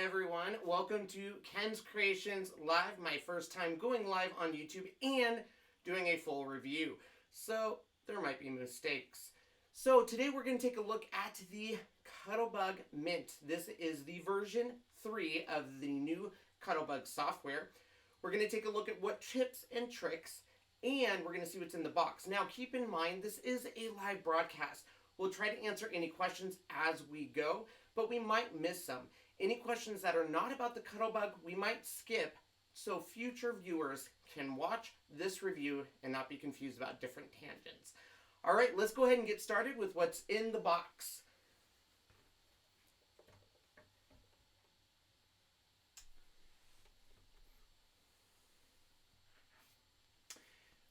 everyone. Welcome to Ken's Creations Live, my first time going live on YouTube and doing a full review. So there might be mistakes. So today we're going to take a look at the Cuttlebug Mint. This is the version 3 of the new Cuttlebug software. We're going to take a look at what tips and tricks, and we're going to see what's in the box. Now keep in mind this is a live broadcast. We'll try to answer any questions as we go, but we might miss some. Any questions that are not about the Cuttlebug, we might skip so future viewers can watch this review and not be confused about different tangents. All right, let's go ahead and get started with what's in the box.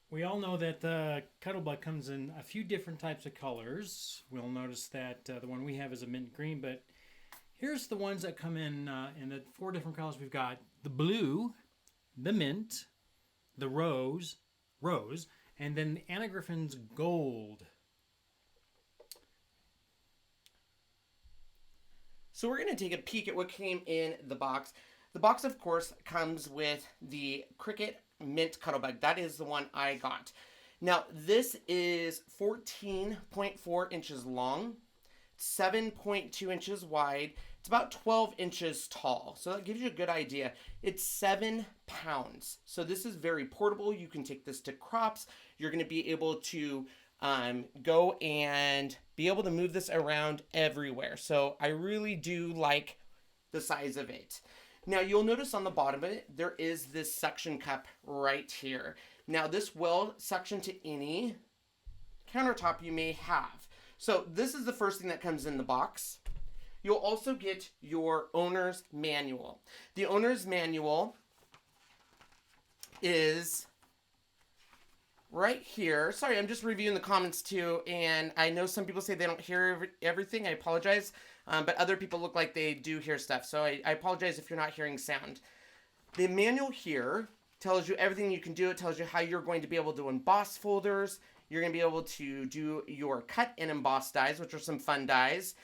We all know that the Cuttlebug comes in a few different types of colors. We'll notice that the one we have is a mint green, but here's the ones that come in the 4 different colors. We've got the blue, the mint, the rose, and then the Anna Griffin's gold. So we're going to take a peek at what came in the box. The box, of course, comes with the CRICUT Mint Cuttlebug. That is the one I got. Now, this is 14.4 inches long, 7.2 inches wide. It's about 12 inches tall. So that gives you a good idea. It's 7 pounds. So this is very portable. You can take this to crops. You're going to be able to go and be able to move this around everywhere. So I really do like the size of it. Now you'll notice on the bottom of it, there is this suction cup right here. Now this will suction to any countertop you may have. So this is the first thing that comes in the box. You'll also get your owner's manual. The owner's manual is right here. Sorry, I'm just reviewing the comments too, and I know some people say they don't hear everything. I apologize, but other people look like they do hear stuff, so I apologize if you're not hearing sound. The manual here tells you everything you can do. It tells you how you're going to be able to emboss folders. You're going to be able to do your cut and emboss dies, which are some fun dies.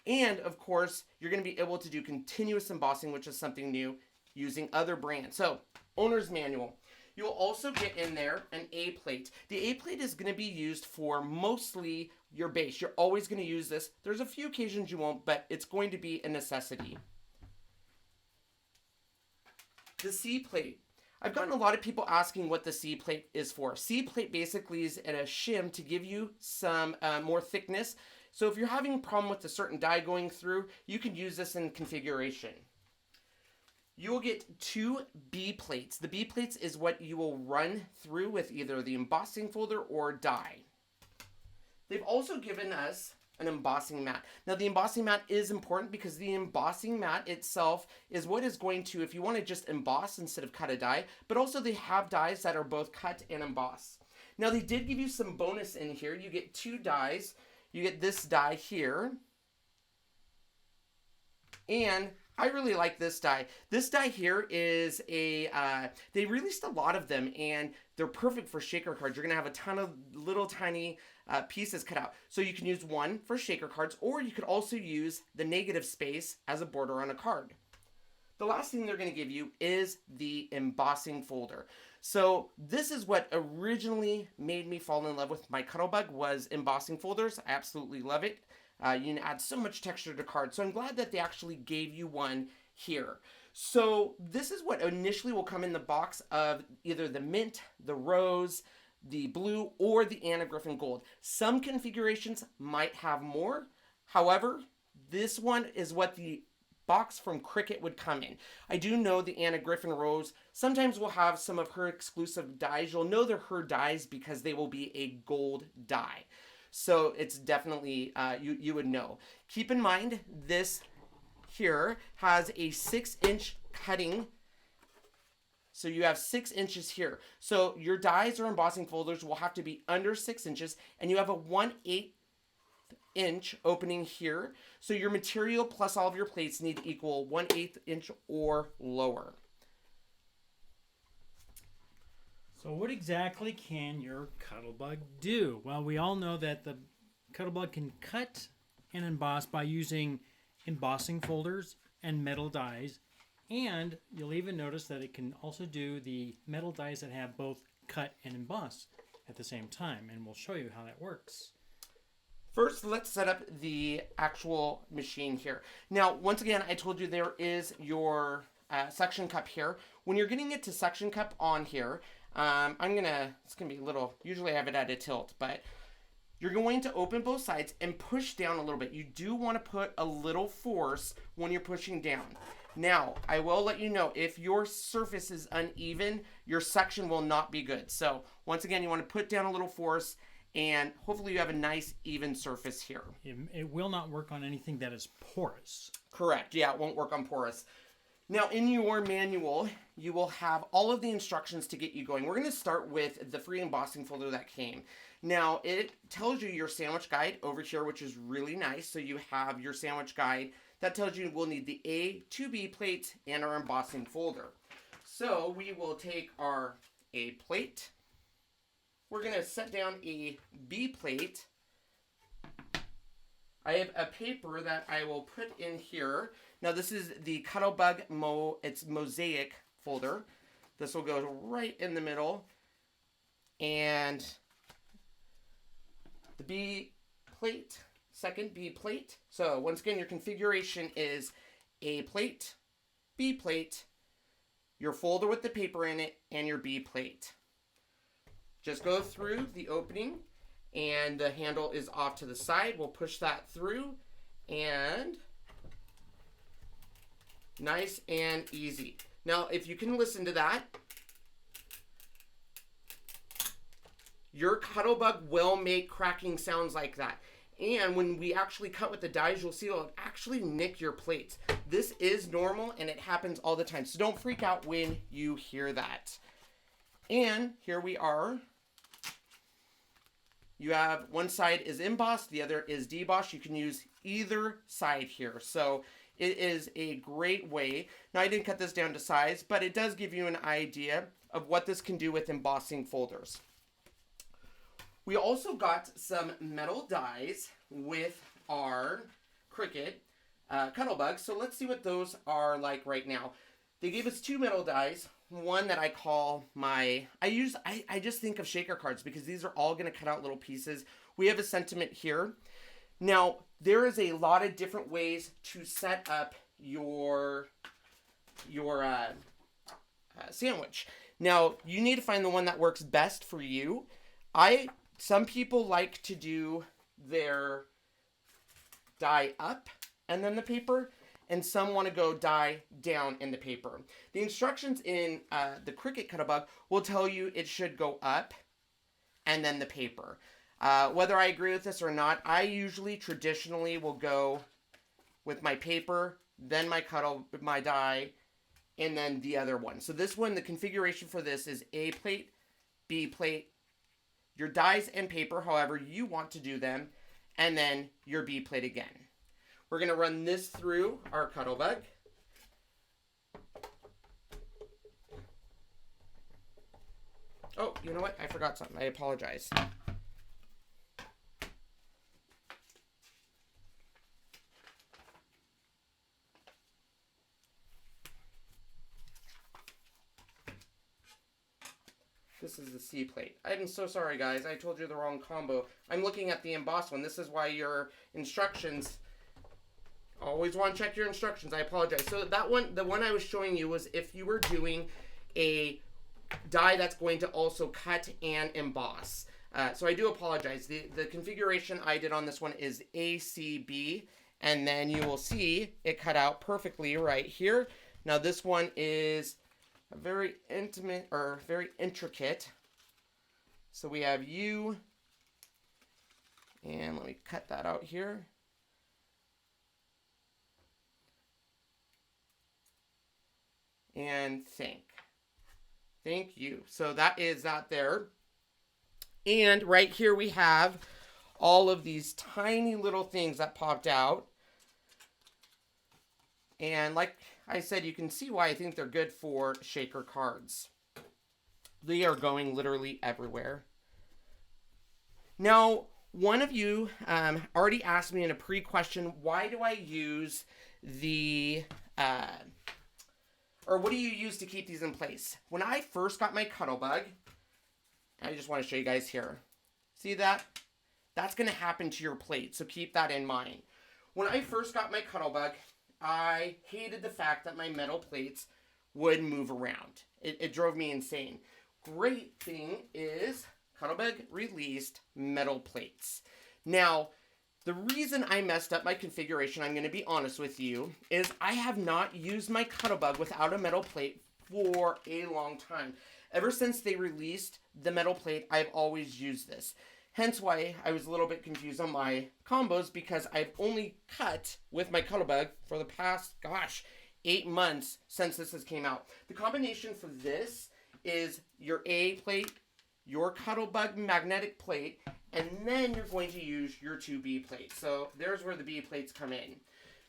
And, of course, you're going to be able to do continuous embossing, which is something new, using other brands. So, owner's manual. You'll also get in there an A plate. The A plate is going to be used for mostly your base. You're always going to use this. There's a few occasions you won't, but it's going to be a necessity. The C plate. I've gotten a lot of people asking what the C plate is for. C plate basically is a shim to give you some more thickness. So if you're having a problem with a certain die going through, you can use this in configuration. You will get 2 B plates. The B plates is what you will run through with either the embossing folder or die. They've also given us an embossing mat. Now the embossing mat is important because the embossing mat itself is what is going to, if you want to just emboss instead of cut a die, but also they have dies that are both cut and emboss. Now they did give you some bonus in here. You get 2 dies. You get this die here. And I really like this die. This die here is they released a lot of them and they're perfect for shaker cards. You're going to have a ton of little tiny pieces cut out. So you can use one for shaker cards, or you could also use the negative space as a border on a card. The last thing they're going to give you is the embossing folder. So this is what originally made me fall in love with my Cuttlebug was embossing folders. I absolutely love it. You can add so much texture to cards. So I'm glad that they actually gave you one here. So this is what initially will come in the box of either the mint, the rose, the blue, or the Anna Griffin gold. Some configurations might have more. However, this one is what the box from CRICUT would come in. I do know the Anna Griffin rose sometimes will have some of her exclusive dies. You'll know they're her dies because they will be a gold die. So it's definitely, you would know. Keep in mind, this here has a 6-inch cutting. So you have 6 inches here. So your dies or embossing folders will have to be under 6 inches, and you have a 1/8 inch opening here. So your material plus all of your plates need to equal 1/8 inch or lower. So what exactly can your Cuttlebug do? Well, we all know that the Cuttlebug can cut and emboss by using embossing folders and metal dies And you'll even notice that it can also do the metal dies that have both cut and emboss at the same time. And we'll show you how that works. First, let's set up the actual machine here. Now, once again, I told you there is your suction cup here. When you're getting it to suction cup on here, it's gonna be a little, usually I have it at a tilt, but you're going to open both sides and push down a little bit. You do want to put a little force when you're pushing down. Now, I will let you know, if your surface is uneven, your suction will not be good. So, once again, you want to put down a little force, and hopefully you have a nice, even surface here. It will not work on anything that is porous. Correct. Yeah, it won't work on porous. Now, in your manual, you will have all of the instructions to get you going. We're going to start with the free embossing folder that came. Now, it tells you your sandwich guide over here, which is really nice. So you have your sandwich guide that tells you we'll need the A to B plate and our embossing folder. So we will take our A plate. We're going to set down a B plate. I have a paper that I will put in here. Now this is the Cuttlebug it's mosaic folder. This will go right in the middle. And the B plate, second B plate. So once again, your configuration is A plate, B plate, your folder with the paper in it, and your B plate. Just go through the opening, and the handle is off to the side. We'll push that through, and nice and easy. Now, if you can listen to that, your Cuttlebug will make cracking sounds like that. And when we actually cut with the dies, you'll see it'll actually nick your plates. This is normal, and it happens all the time. So don't freak out when you hear that. And here we are. You have one side is embossed, the other is debossed. You can use either side here. So it is a great way. Now, I didn't cut this down to size, but it does give you an idea of what this can do with embossing folders. We also got some metal dies with our CRICUT Cuttlebug. So let's see what those are like right now. They gave us two metal dies. One that I call I just think of shaker cards because these are all going to cut out little pieces. We have a sentiment here. Now, there is a lot of different ways to set up your sandwich. Now, you need to find the one that works best for you. Some people like to do their die up and then the paper, and some want to go die down in the paper. The instructions in the CRICUT Cuttlebug will tell you it should go up and then the paper. Whether I agree with this or not, I usually traditionally will go with my paper, then my die, and then the other one. So this one, the configuration for this is A plate, B plate, your dies and paper, however you want to do them, and then your B plate again. We're going to run this through our Cuttlebug. Oh, you know what? I forgot something. I apologize. This is the C plate. I'm so sorry, guys. I told you the wrong combo. I'm looking at the embossed one. This is why your instructions... Always want to check your instructions. I apologize. So that one, the one I was showing you was if you were doing a die that's going to also cut and emboss. So I do apologize. The configuration I did on this one is ACB, and then you will see it cut out perfectly right here. Now this one is a very intimate or very intricate. So we have U, and let me cut that out here. And thank you. So that is that there. And right here we have all of these tiny little things that popped out. And like I said, you can see why I think they're good for shaker cards. They are going literally everywhere. Now, one of you already asked me in a pre-question, why do I use the or what do you use to keep these in place? When I first got my Cuttlebug, I just want to show you guys here. See that? That's going to happen to your plate, so keep that in mind. When I first got my Cuttlebug, I hated the fact that my metal plates would move around. It drove me insane. Great thing is Cuttlebug released metal plates. Now, the reason I messed up my configuration, I'm going to be honest with you, is I have not used my Cuttlebug without a metal plate for a long time. Ever since they released the metal plate, I've always used this. Hence why I was a little bit confused on my combos, because I've only cut with my Cuttlebug for the past, 8 months since this has came out. The combination for this is your A plate, your Cuttlebug magnetic plate, and then you're going to use your 2 B plates. So there's where the B plates come in.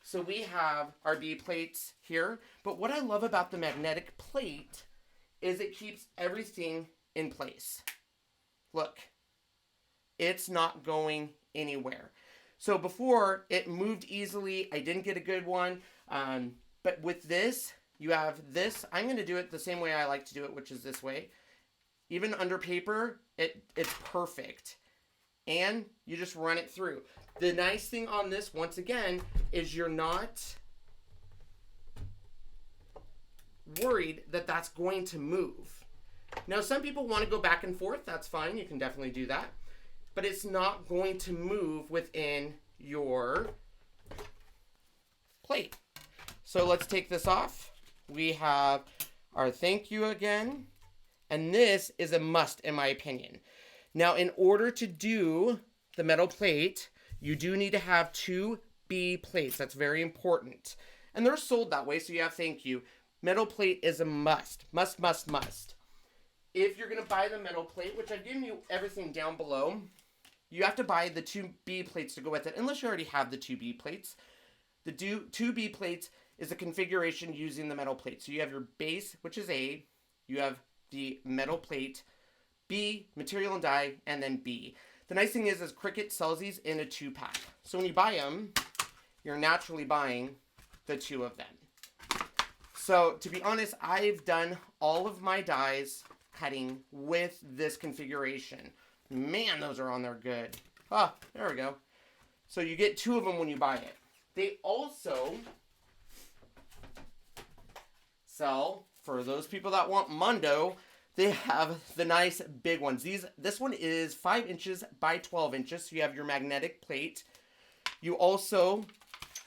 So we have our B plates here, but what I love about the magnetic plate is it keeps everything in place. Look, it's not going anywhere. So before, it moved easily. I didn't get a good one. But with this, you have this. I'm going to do it the same way I like to do it, which is this way. Even under paper, it's perfect. And you just run it through. The nice thing on this, once again, is you're not worried that that's going to move. Now, some people want to go back and forth. That's fine. You can definitely do that. But it's not going to move within your plate. So let's take this off. We have our thank you again. And this is a must, in my opinion. Now, in order to do the metal plate, you do need to have 2 B plates. That's very important. And they're sold that way, so you have thank you. Metal plate is a must. Must, must, must. If you're going to buy the metal plate, which I've given you everything down below, you have to buy the 2 B plates to go with it, unless you already have the 2 B plates. The 2 B plates is a configuration using the metal plate. So you have your base, which is A. You have the metal plate, B, material and die, and then B. The nice thing is CRICUT sells these in a 2-pack. So when you buy them, you're naturally buying the 2 of them. So to be honest, I've done all of my dies cutting with this configuration. Man, those are on there good. Ah, there we go. So you get 2 of them when you buy it. They also sell, for those people that want Mundo, they have the nice big ones. This one is 5 inches by 12 inches. So you have your magnetic plate. You also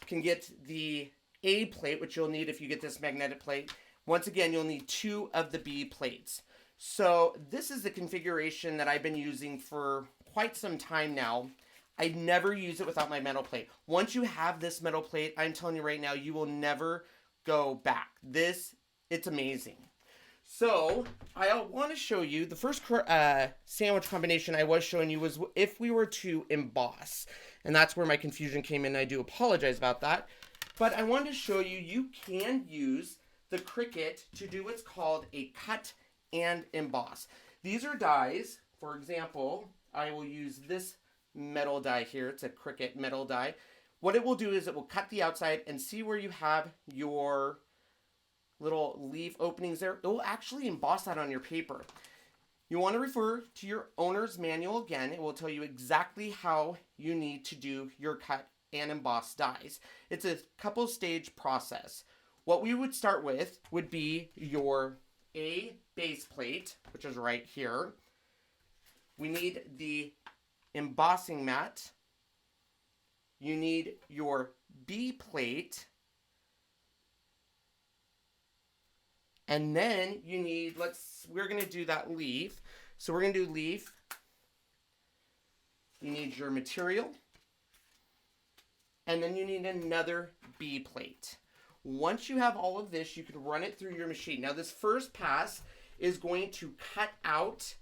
can get the A plate, which you'll need if you get this magnetic plate. Once again, you'll need 2 of the B plates. So this is the configuration that I've been using for quite some time now. I never use it without my metal plate. Once you have this metal plate, I'm telling you right now, you will never go back. It's amazing. So I want to show you the first sandwich combination I was showing you was if we were to emboss. And that's where my confusion came in. I do apologize about that. But I wanted to show you, you can use the CRICUT to do what's called a cut and emboss. These are dies. For example, I will use this metal die here. It's a CRICUT metal die. What it will do is it will cut the outside, and see where you have your little leaf openings there. It will actually emboss that on your paper. You want to refer to your owner's manual again. It will tell you exactly how you need to do your cut and emboss dies. It's a couple stage process. What we would start with would be your A base plate, which is right here. We need the embossing mat. You need your B plate. And then you need, we're going to do that leaf. So we're going to do leaf. You need your material. And then you need another B plate. Once you have all of this, you can run it through your machine. Now this first pass is going to cut out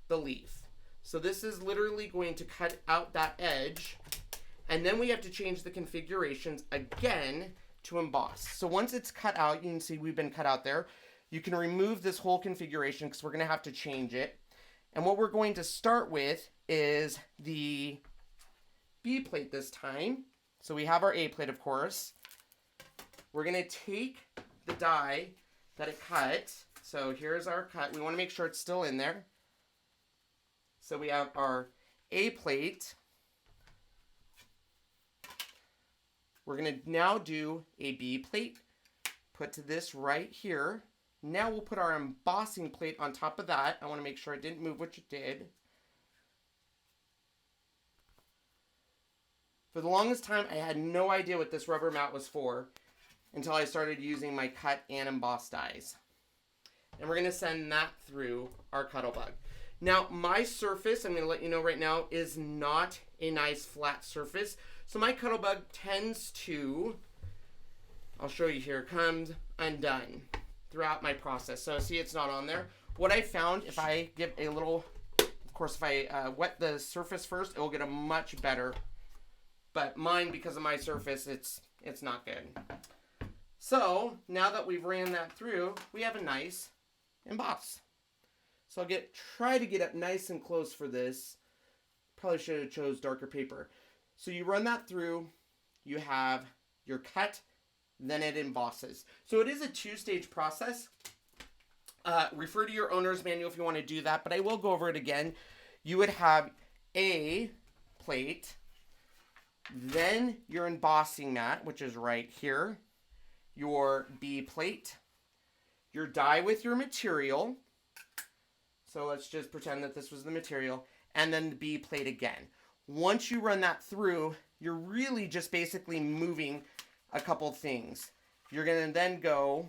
the leaf. So this is literally going to cut out that edge. And then we have to change the configurations again to emboss. So once it's cut out, you can see we've been cut out there. You can remove this whole configuration because we're going to have to change it. And what we're going to start with is the B plate this time. So we have our A plate, of course. We're going to take the die that it cut. So here's our cut. We want to make sure it's still in there. So we have our A plate. We're going to now do a B plate. Put this right here. Now we'll put our embossing plate on top of that. I want to make sure it didn't move, which it did. For the longest time, I had no idea what this rubber mat was for until I started using my cut and emboss dies. And we're going to send that through our Cuttlebug. Now, my surface, I'm going to let you know right now, is not a nice flat surface. So my Cuttlebug tends to, I'll show you here, comes undone throughout my process. So see, it's not on there. What I found, if I give a little, of course, if I wet the surface first, it will get a much better. But mine, because of my surface, it's not good. So now that we've ran that through, we have a nice emboss. So I'll try to get up nice and close for this. Probably should have chose darker paper. So you run that through, you have your cut, then it embosses. So it is a two-stage process. Refer to your owner's manual if you want to do that, but I will go over it again. You would have a plate, then your embossing mat, which is right here, your B plate, your die with your material. So let's just pretend that this was the material, and then the B plate again. Once you run that through, you're really just basically moving a couple things. You're going to then go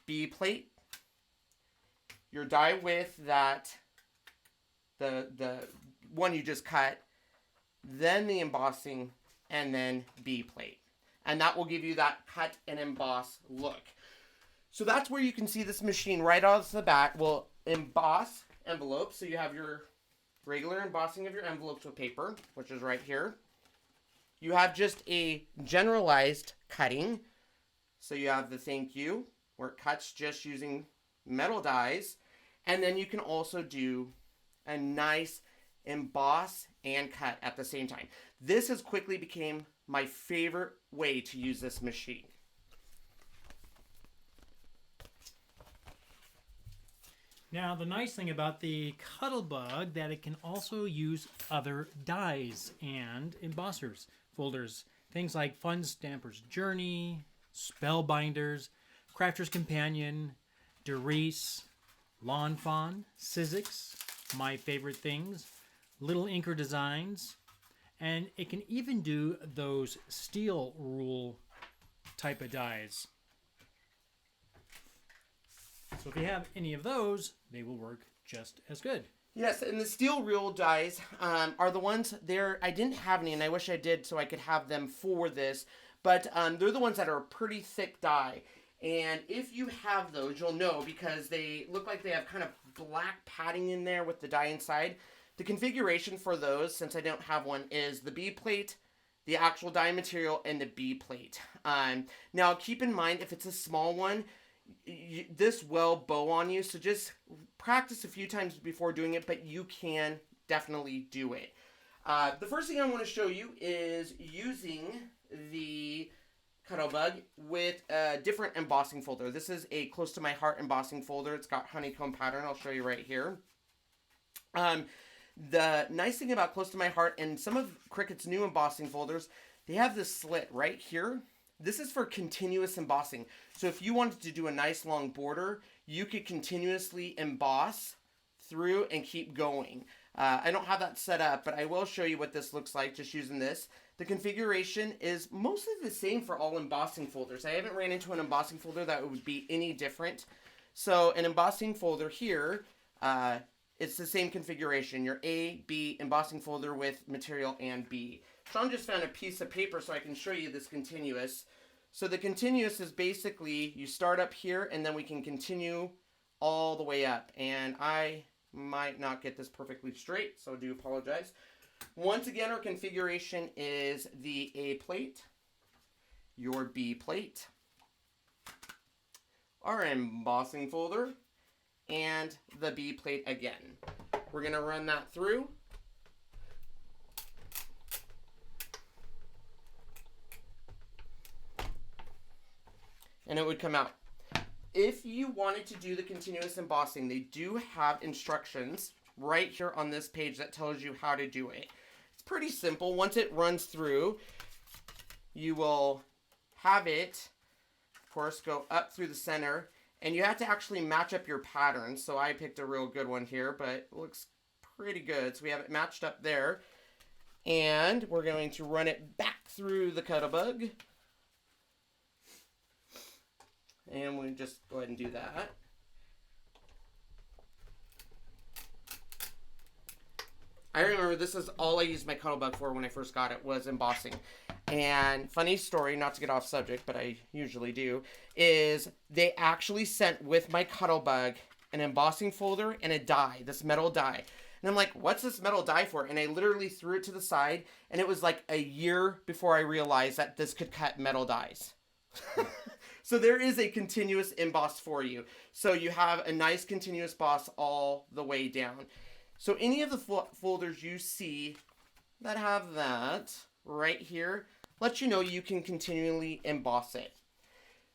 B plate, your die with that, the one you just cut, then the embossing, and then B plate. And that will give you that cut and emboss look. So that's where you can see this machine right off the bat will emboss envelopes. So you have your regular embossing of your envelopes with paper, which is right here. You have just a generalized cutting. So you have the thank you, where it cuts just using metal dies. And then you can also do a nice emboss and cut at the same time. This has quickly become my favorite way to use this machine. Now, the nice thing about the Cuttlebug that it can also use other dies and embossers, folders, things like Fun Stamper's Journey, Spellbinders, Crafter's Companion, Derice, Lawn Fawn, Sizzix, My Favorite Things, Little Inker Designs, and it can even do those steel rule type of dies. So if you have any of those, they will work just as good. Yes, and the steel rule dies are the ones there. I didn't have any, and I wish I did so I could have them for this. But they're the ones that are a pretty thick die. And if you have those, you'll know because they look like they have kind of black padding in there with the die inside. The configuration for those, since I don't have one, is the B plate, the actual die material, and the B plate. Now, keep in mind, if it's a small one, this will bow on you, so just practice a few times before doing it, but you can definitely do it. The first thing I want to show you is using the Cuttlebug with a different embossing folder. This is a close to my heart embossing folder. It's got honeycomb pattern. I'll show you right here. The nice thing about close to my heart and some of CRICUT's new embossing folders, they have this slit right here. This is for continuous embossing. So if you wanted to do a nice long border, you could continuously emboss through and keep going. I don't have that set up, but I will show you what this looks like just using this. The configuration is mostly the same for all embossing folders. I haven't ran into an embossing folder that would be any different. So an embossing folder here, it's the same configuration. Your A, B, embossing folder with material and B. Sean just found a piece of paper so I can show you this continuous. So the continuous is basically you start up here and then we can continue all the way up. And I might not get this perfectly straight, so I do apologize. Once again, our configuration is the A plate, your B plate, our embossing folder, and the B plate again. We're going to run that through. And it would come out. if you wanted to do the continuous embossing, they do have instructions right here on this page that tells you how to do it. It's pretty simple. Once it runs through, you will have it, of course, go up through the center, and you have to actually match up your pattern. So I picked a real good one here, but it looks pretty good. So we have it matched up there, and we're going to run it back through the Cuttlebug. And we'll just go ahead and do that. I remember this is all I used my Cuttlebug for when I first got it, was embossing. And funny story, not to get off subject, but I usually do, is they actually sent with my Cuttlebug an embossing folder and a die, this metal die. And I'm like, what's this metal die for? And I literally threw it to the side, and it was like a year before I realized that this could cut metal dies. So there is a continuous emboss for you. So you have a nice continuous emboss all the way down. So any of the folders you see that have that right here, let you know you can continually emboss it.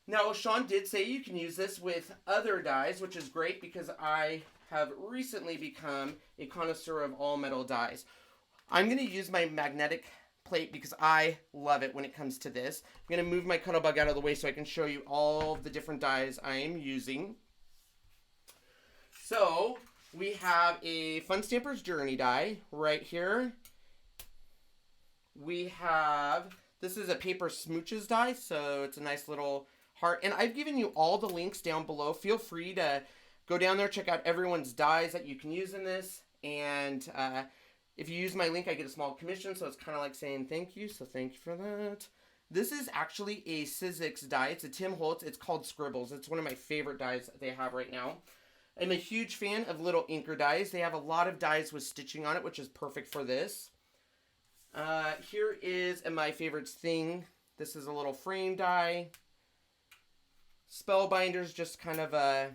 Now, Sean did say you can use this with other dies, which is great because I have recently become a connoisseur of all metal dies. I'm going to use my magnetic plate because I love it when it comes to this. I'm going to move my Cuttlebug out of the way so I can show you all the different dies I am using. So we have a Fun Stamper's Journey die right here. We have, this is a Paper Smooches die, so it's a nice little heart. And I've given you all the links down below. Feel free to go down there, check out everyone's dies that you can use in this. And if you use my link, I get a small commission, so it's kind of like saying thank you, so thank you for that. This is actually a Sizzix die. It's a Tim Holtz. It's called Scribbles. It's one of my favorite dies that they have right now. I'm a huge fan of little inker dies. They have a lot of dies with stitching on it, which is perfect for this. Here is my favorite thing. This is a little frame die. Spellbinders, just kind of a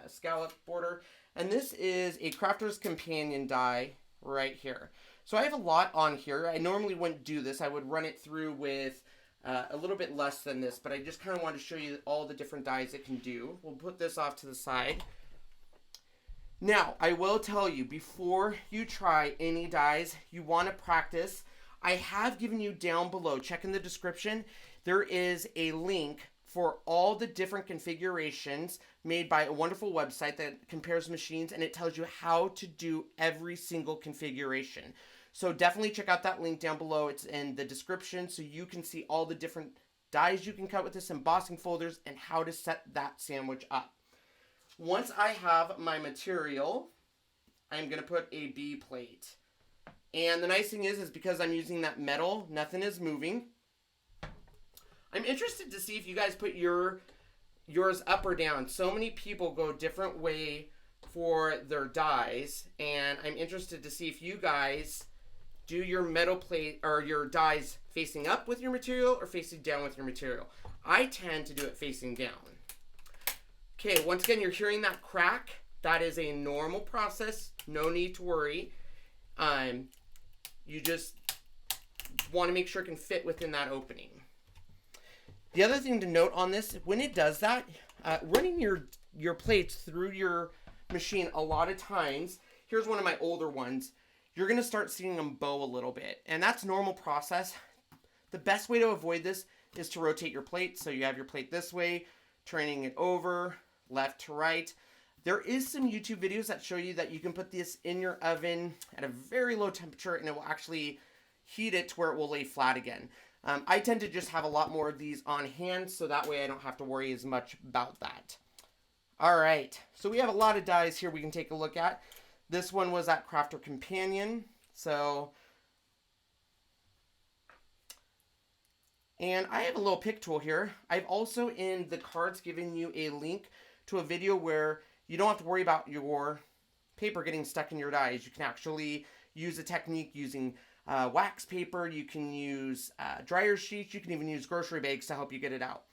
scallop border. And this is a Crafter's Companion die right here. So I have a lot on here. I normally wouldn't do this. I would run it through with a little bit less than this, but I just kind of wanted to show you all the different dies it can do. We'll put this off to the side. Now, I will tell you, before you try any dies, you want to practice. I have given you down below, check in the description, there is a link for all the different configurations made by a wonderful website that compares machines, and it tells you how to do every single configuration. So definitely check out that link down below. It's in the description so you can see all the different dies you can cut with this, embossing folders, and how to set that sandwich up. Once I have my material, I'm going to put a B plate. And the nice thing is because I'm using that metal, nothing is moving. I'm interested to see if you guys put yours up or down. So many people go different way for their dies, and I'm interested to see if you guys do your metal plate or your dies facing up with your material or facing down with your material. I tend to do it facing down. Okay, once again, you're hearing that crack. That is a normal process. No need to worry. You just want to make sure it can fit within that opening. The other thing to note on this, when it does that, running your plates through your machine a lot of times, here's one of my older ones, you're going to start seeing them bow a little bit. And that's normal process. The best way to avoid this is to rotate your plate. So you have your plate this way, turning it over, left to right. There is some YouTube videos that show you that you can put this in your oven at a very low temperature and it will actually heat it to where it will lay flat again. I tend to just have a lot more of these on hand, so that way I don't have to worry as much about that. All right, so we have a lot of dies here we can take a look at. This one was that Crafter Companion. And I have a little pick tool here. I've also in the cards given you a link to a video where you don't have to worry about your paper getting stuck in your dies. You can actually use a technique using wax paper. You can use dryer sheets. You can even use grocery bags to help you get it out.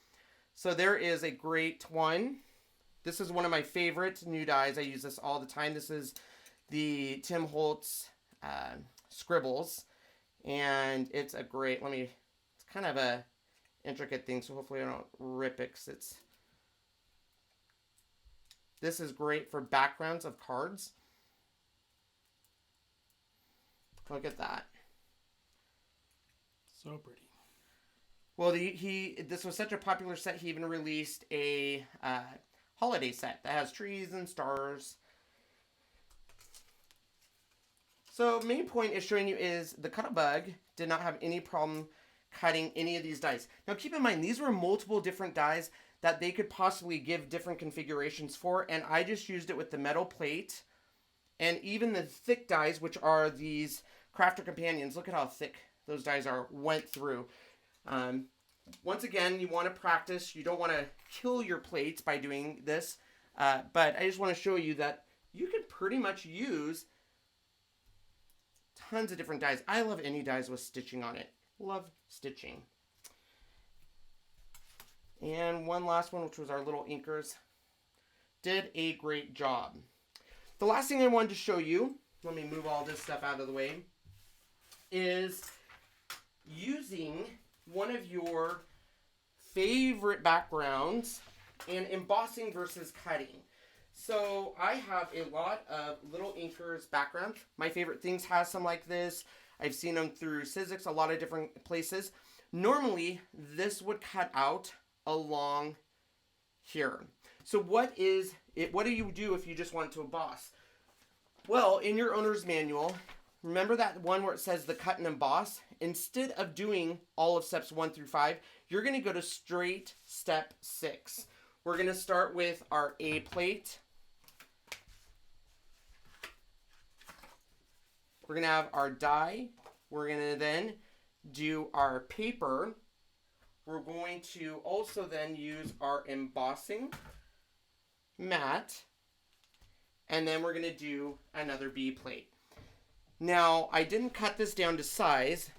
So there is a great one. This is one of my favorite new dies. I use this all the time. This is the Tim Holtz Scribbles. And it's a great, it's kind of a intricate thing, so hopefully I don't rip it because it's This is great for backgrounds of cards. Look at that. So pretty. Well, this was such a popular set, he even released a holiday set that has trees and stars. So main point is showing you is the Cuttlebug did not have any problem cutting any of these dies. Now keep in mind, these were multiple different dies that they could possibly give different configurations for, and I just used it with the metal plate and even the thick dies, which are these Crafter Companions. Look at how thick those dies are, went through. Once again, you want to practice. You don't want to kill your plates by doing this, but I just want to show you that you can pretty much use tons of different dies. I love any dies with stitching on it. Love stitching. And one last one, which was our little inkers. Did a great job. The last thing I wanted to show you, let me move all this stuff out of the way, is using one of your favorite backgrounds and embossing versus cutting. So I have a lot of little inkers backgrounds. My favorite things has some like this. I've seen them through Sizzix, a lot of different places. Normally, this would cut out along here. So what do you do if you just want to emboss? Well, in your owner's manual, remember that one where it says the cut and emboss? Instead of doing all of steps 1 through 5, you're going to go to straight step 6. We're going to start with our A plate. We're going to have our die. We're going to then do our paper. We're going to also then use our embossing mat. And then we're going to do another B plate. Now, I didn't cut this down to size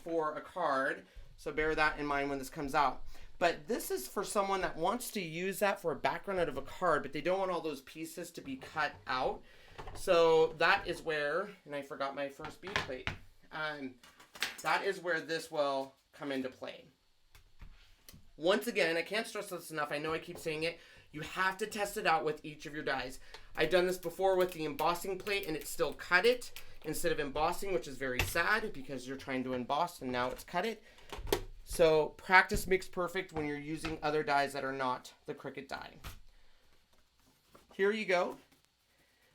for a card, so bear that in mind when this comes out. But this is for someone that wants to use that for a background out of a card, but they don't want all those pieces to be cut out. So that is where, and I forgot my first B plate, that is where this will come into play. Once again, I can't stress this enough, I know I keep saying it, you have to test it out with each of your dies. I've done this before with the embossing plate and it still cut it instead of embossing, which is very sad because you're trying to emboss and now it's cut it. So practice makes perfect when you're using other dies that are not the CRICUT die. Here you go.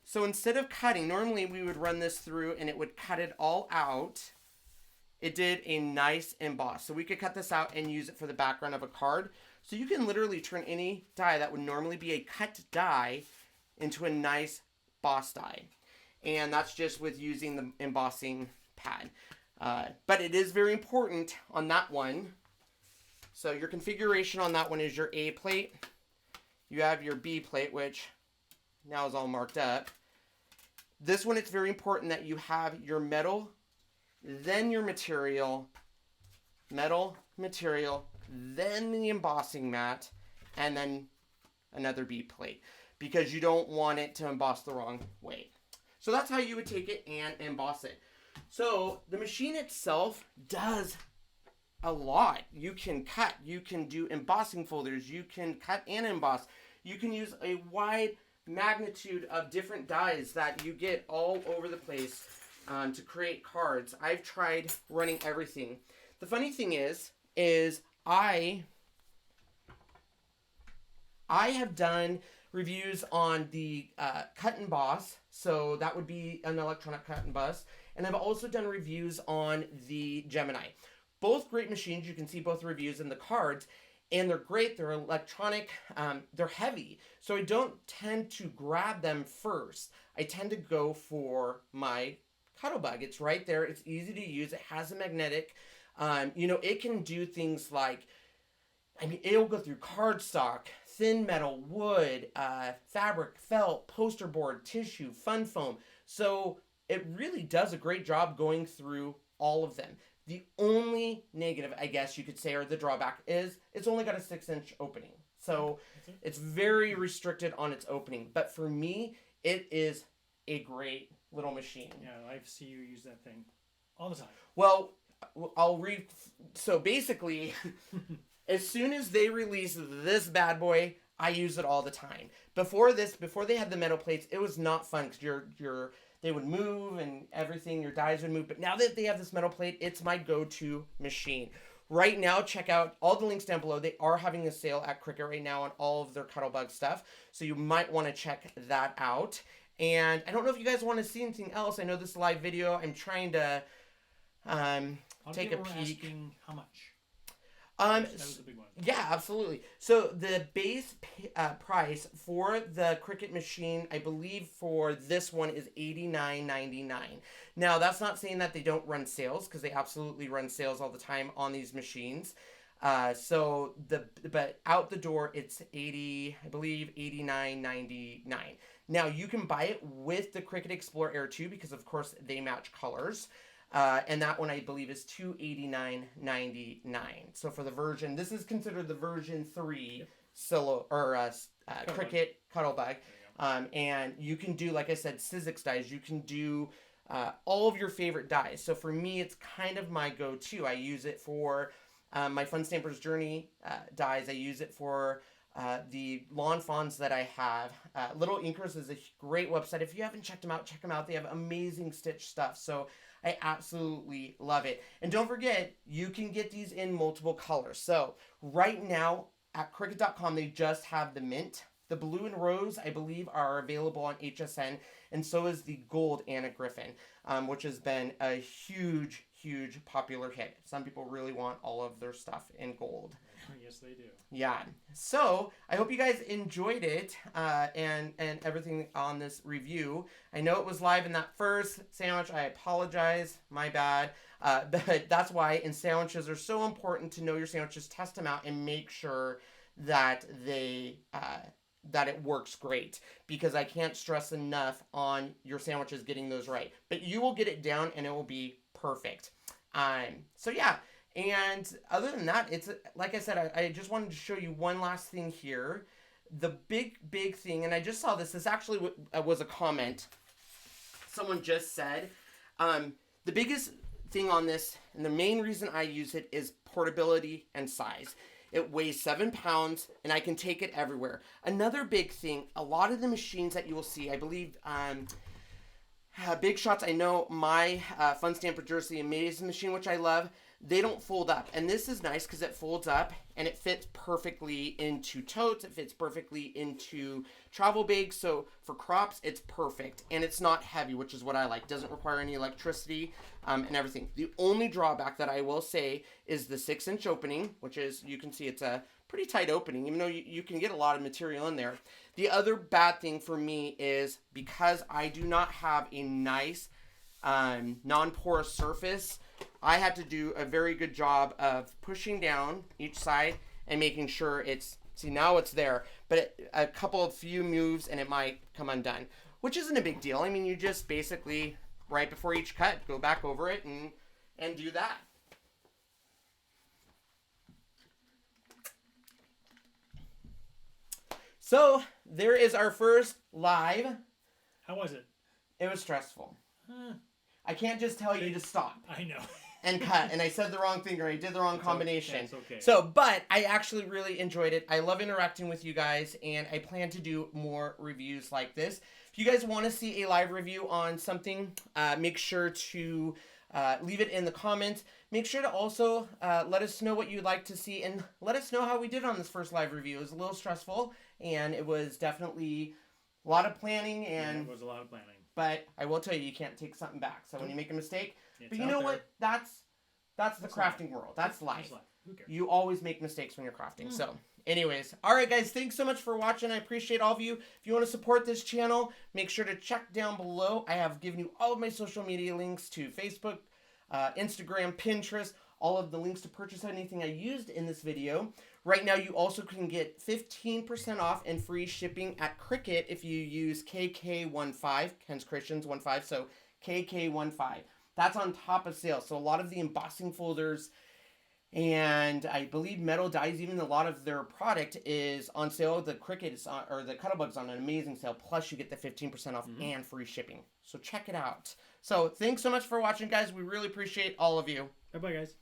So instead of cutting, normally we would run this through and it would cut it all out. It did a nice emboss. So we could cut this out and use it for the background of a card. So you can literally turn any die that would normally be a cut die into a nice boss die. And that's just with using the embossing pad. But it is very important on that one. So your configuration on that one is your A plate. You have your B plate, which now is all marked up. This one, it's very important that you have your metal, then your material, metal, material, then the embossing mat, and then another B plate, because you don't want it to emboss the wrong way. So that's how you would take it and emboss it. So the machine itself does a lot. You can cut, you can do embossing folders, you can cut and emboss. You can use a wide magnitude of different dies that you get all over the place to create cards. I've tried running everything. The funny thing is I have done reviews on the cut and emboss, so that would be an electronic cut and emboss, and I've also done reviews on the Gemini. Both great machines. You can see both reviews in the cards, and they're great. They're electronic. They're heavy, so I don't tend to grab them first. I tend to go for my Cuttlebug. It's right there. It's easy to use. It has a magnetic. It can do things like, it'll go through cardstock, thin metal, wood, fabric, felt, poster board, tissue, fun foam. So it really does a great job going through all of them. The only negative, I guess you could say, or the drawback, is it's only got a 6-inch opening. So it's very restricted on its opening. But for me, it is a great little machine. Yeah, I see you use that thing all the time. Well, I'll read. So basically, as soon as they released this bad boy, I use it all the time. Before they had the metal plates, it was not fun because they would move and everything, your dies would move. But now that they have this metal plate, it's my go-to machine. Right now, check out all the links down below. They are having a sale at CRICUT right now on all of their Cuttlebug stuff. So you might want to check that out. And I don't know if you guys want to see anything else. I know this live video, I'm trying to take a peek. Asking how much? That was a big one. Yeah, absolutely. So the base price for the CRICUT machine, I believe for this one is $89.99. Now, that's not saying that they don't run sales, because they absolutely run sales all the time on these machines. But out the door, it's $89.99. Now, you can buy it with the CRICUT Explorer Air 2 because, of course, they match colors. And that one, I believe, is $289.99. So for the version, this is considered the version 3 CRICUT Cuttlebug. And you can do, like I said, Sizzix dies. You can do all of your favorite dies. So for me, it's kind of my go-to. I use it for my Fun Stamper's Journey dies. I use it for the lawn fawns that I have. Little Inkers is a great website. If you haven't checked them out, check them out. They have amazing stitch stuff. So I absolutely love it. And don't forget, you can get these in multiple colors. So right now at Cricut.com, they just have the mint. The blue and rose, I believe, are available on HSN. And so is the gold Anna Griffin, which has been a huge, huge popular hit. Some people really want all of their stuff in gold. Yes, they do. Yeah. So I hope you guys enjoyed it and everything on this review. I know it was live in that first sandwich. I apologize. My bad. But that's why in sandwiches are so important to know your sandwiches, test them out, and make sure that that it works great, because I can't stress enough on your sandwiches getting those right. But you will get it down and it will be perfect. So yeah. And other than that, it's like I said, I just wanted to show you one last thing here. The big thing, and I just saw this. This actually was a comment. Someone just said, the biggest thing on this, and the main reason I use it, is portability and size. It weighs 7 pounds, and I can take it everywhere. Another big thing, a lot of the machines that you will see, I believe, Big Shots, I know my Fun Stamper Jersey Amaze machine, which I love, they don't fold up. And this is nice because it folds up and it fits perfectly into totes. It fits perfectly into travel bags. So for crops, it's perfect. And it's not heavy, which is what I like. Doesn't require any electricity and everything. The only drawback that I will say is the 6-inch opening, which is, you can see it's a pretty tight opening, even though you can get a lot of material in there. The other bad thing for me is because I do not have a nice non-porous surface, I had to do a very good job of pushing down each side and making sure see, now it's there, but a few moves and it might come undone, which isn't a big deal. I mean, you just basically, right before each cut, go back over it and do that. So there is our first live. How was it? It was stressful. I can't just tell you to stop. I know. And cut, and I said the wrong thing, or I did the wrong combination. It's okay. So, but I actually really enjoyed it. I love interacting with you guys, and I plan to do more reviews like this. If you guys want to see a live review on something, make sure to leave it in the comments. Make sure to also let us know what you'd like to see, and let us know how we did on this first live review. It was a little stressful, and it was definitely a lot of planning. And yeah, it was a lot of planning. But I will tell you can't take something back. So when you make a mistake, but you know there. what? That's the crafting world. That's life. Who cares? You always make mistakes when you're crafting. So anyways, all right, guys, thanks so much for watching. I appreciate all of you. If you want to support this channel, make sure to check down below. I have given you all of my social media links to Facebook, Instagram, Pinterest, all of the links to purchase anything I used in this video. Right now, you also can get 15% off and free shipping at CRICUT if you use KK15, Ken's Kreations 15, so KK15. That's on top of sale. So a lot of the embossing folders and I believe metal dies, even a lot of their product is on sale. The CRICUT is on, or the Cuttlebug's on an amazing sale. Plus you get the 15% off and free shipping. So check it out. So thanks so much for watching, guys. We really appreciate all of you. Bye-bye, guys.